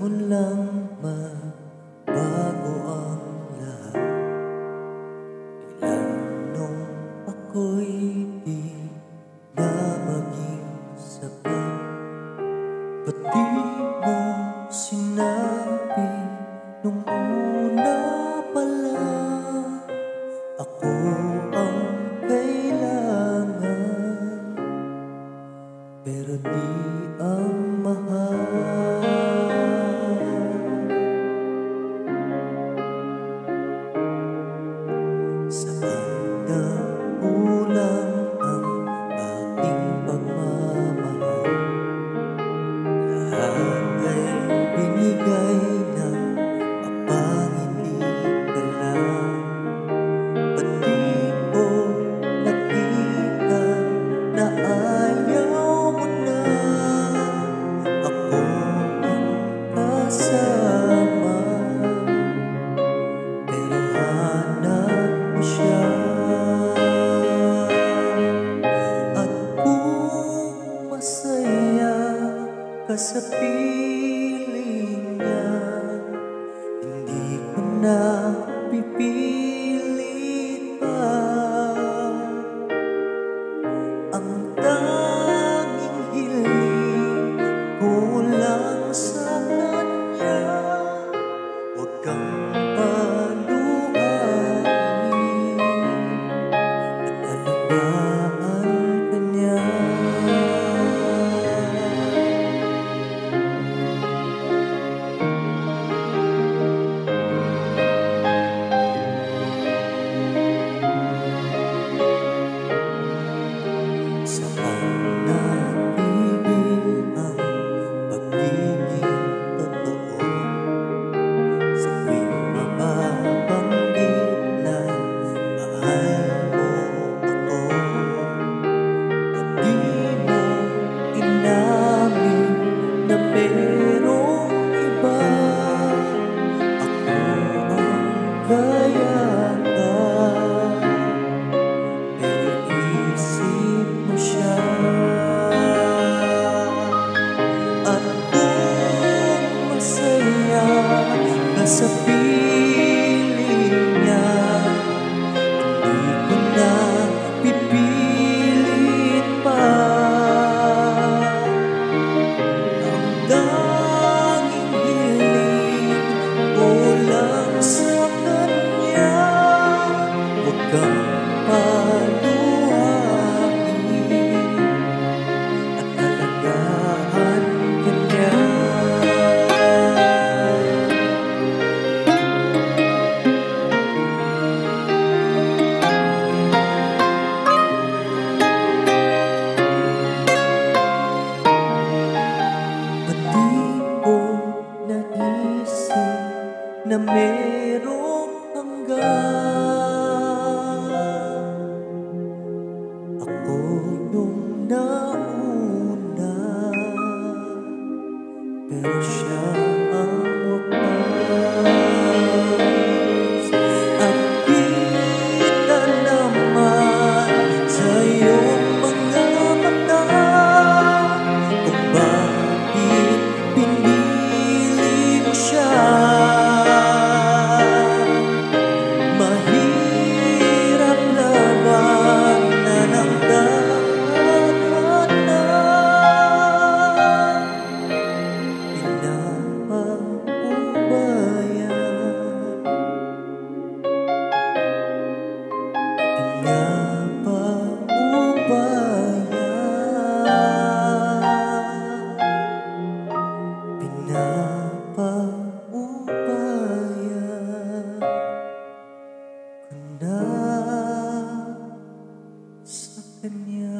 lang mabago ang lahat. Kailan nung ako'y di na maging sapat, ba't di mo sinabi nung una pa lang? Ako ang kailangan, pero di ang mahal. Saan na kulang ang aking pagmamahal? Lahat ay binigay na mapangiti ka lang. Ba't di ko nakita na ayaw mo na ako ang kasama? Pero hanap mo siya, at kung masaya ka sa piling niya, hindi ko na pipilit pa. Ang tanging hiling ko lang sa kanya, huwag kang paluhain at alagaan ka niya. Saan natigil ang pagiging totoo? Sa tuwing mababanggit na mahal mo ako, at di mo inamin na merong iba. Ako ang kayatan, pero isip mo siya. At kung masaya ka sa piling niya, hindi ko na pipilit pa. Ang tanging hiling ko lang sa kanya, huwag kang paluhain at alagaan ka niya. Ba't di ko naisip na merong hanggan? Ako yung nauna, pero siya ang wakas. At kita naman sa iyong mga mata kung bakit pinili mo siya. Mahirap labanan ang tadhana, pinapaubaya ko na sa kanya.